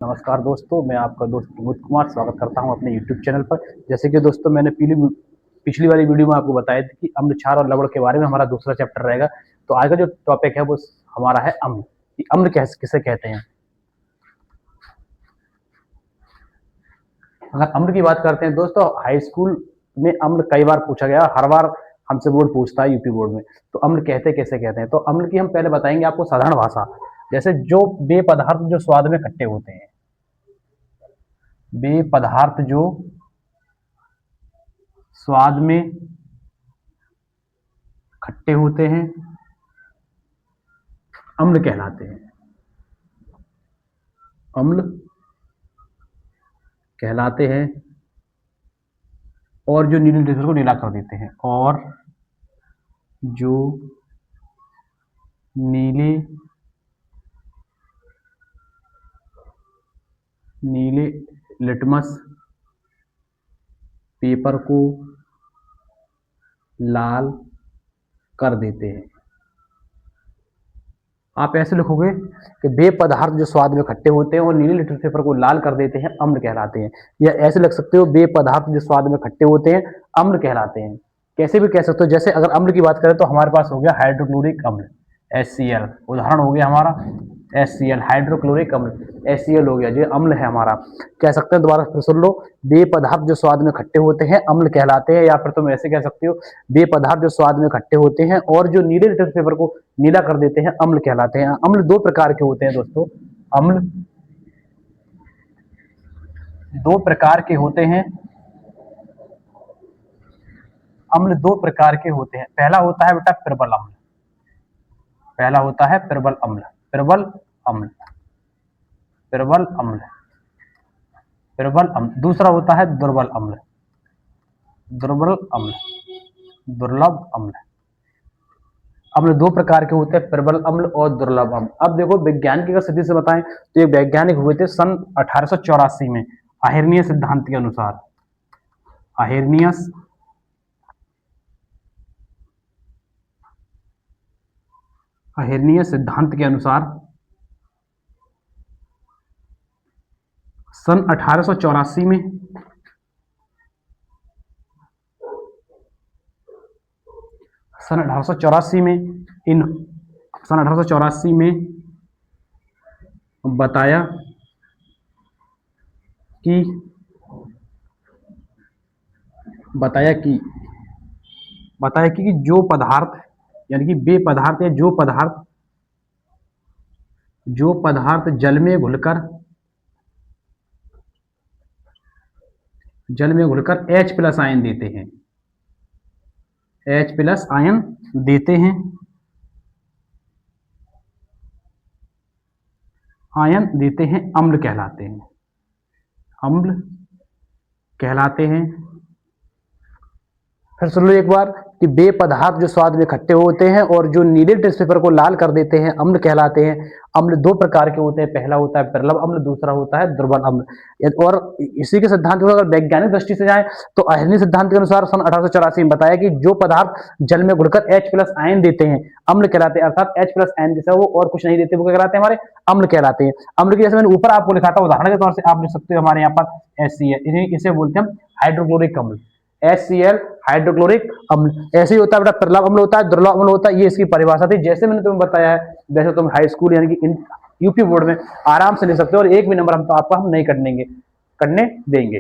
नमस्कार दोस्तों, मैं आपका दोस्त प्रमोद कुमार स्वागत करता हूं अपने यूट्यूब चैनल पर। जैसे कि दोस्तों मैंने पिछली वाली वीडियो में आपको बताया था कि अम्ल, क्षार और लवण के बारे में हमारा दूसरा चैप्टर रहेगा। तो आज का जो टॉपिक है वो हमारा है अम्ल। कि अम्ल किसे कहते हैं। अगर अम्ल की बात करते हैं दोस्तों, हाई स्कूल में अम्ल कई बार पूछा गया, हर बार हमसे बोर्ड पूछता है यूपी बोर्ड में। तो अम्ल कैसे कहते हैं। तो अम्ल की हम पहले बताएंगे आपको साधारण भाषा। जैसे जो बे पदार्थ जो स्वाद में खट्टे होते हैं, बे पदार्थ जो स्वाद में खट्टे होते हैं अम्ल कहलाते हैं। अम्ल कहलाते हैं और जो नीले टेक्सचर को नीला कर देते हैं, और जो नीले लिटमस पेपर को लाल कर देते हैं। आप ऐसे लिखोगे कि बे पदार्थ जो स्वाद में खट्टे होते हैं और नीले लिटमस पेपर को लाल कर देते हैं अम्ल कहलाते हैं। या ऐसे लिख सकते हो, बे पदार्थ जो स्वाद में खट्टे होते हैं अम्ल कहलाते हैं। कैसे भी कह सकते हो। जैसे अगर अम्ल की बात करें तो हमारे पास हो गया हाइड्रोक्लोरिक अम्ल HCl, उदाहरण हो गया हमारा HCl, हाइड्रोक्लोरिक अम्ल HCl हो गया, जो अम्ल है हमारा। कह सकते हैं, दोबारा फिर सुन लो, बे पदार्थ जो स्वाद में खट्टे होते हैं अम्ल कहलाते हैं। या फिर तुम ऐसे कह सकते हो, बे पदार्थ जो स्वाद में खट्टे होते हैं और जो नीले लिटमस पेपर को नीला कर देते हैं अम्ल कहलाते हैं। अम्ल दो प्रकार के होते हैं दोस्तों। अम्ल दो प्रकार के होते हैं। अम्ल दो प्रकार के होते हैं। पहला होता है बेटा प्रबल अम्ल। पहला होता है प्रबल अम्ल, प्रबल अम्ल, प्रबल अम्ल, प्रबल अम्ल। दूसरा होता है दुर्बल अम्ल, दुर्बल अम्ल, दुर्लभ अम्ल। अम्ल दो प्रकार के होते हैं, प्रबल अम्ल और दुर्लभ अम्ल। अब देखो, वैज्ञानिक अगर स्थिति से बताएं तो ये वैज्ञानिक हुए थे सन 1884 में आहिर्नियस सिद्धांत के अनुसार। आहिर्नियस सिद्धांत के अनुसार सन 1884 में सन 1884 में बताया कि जो पदार्थ, यानी कि बे पदार्थ या जो पदार्थ जल में घुलकर H+ आयन देते हैं, H+ आयन देते हैं, अम्ल कहलाते हैं, अम्ल कहलाते हैं। फिर सुन लो एक बार कि बे पदार्थ जो स्वाद में खट्टे होते हैं और जो नीले टेस्ट पेपर को लाल कर देते हैं अम्ल कहलाते हैं। अम्ल दो प्रकार के होते हैं, पहला होता है प्रबल अम्ल, दूसरा होता है दुर्बल अम्ल। और इसी के सिद्धांत को अगर वैज्ञानिक दृष्टि से जाएं तो आहिर्निय सिद्धांत के अनुसार सन 1884 में बताया कि जो पदार्थ जल में घुलकर H+ आयन देते हैं अम्ल कहलाते हैं। अर्थात H+ आयन के वो और कुछ नहीं देते, वो क्या कहलाते हैं, हमारे अम्ल कहलाते हैं। अम्ल की जैसे मैंने ऊपर आपको लिखा था, उदाहरण के तौर से आप लिख सकते हो हमारे यहाँ पर HCl, इसे बोलते हैं हम हाइड्रोक्लोरिक अम्ल, HCl हाइड्रोक्लोरिक अम्ल। ऐसे ही होता है बेटा, प्रबल अम्ल होता है, दुर्लभ अम्ल होता है। ये इसकी परिभाषा थी। जैसे मैंने तुम्हें बताया है वैसे तुम हाई स्कूल यानी कि यूपी बोर्ड में आराम से ले सकते हो और एक भी नंबर हम नहीं करने देंगे।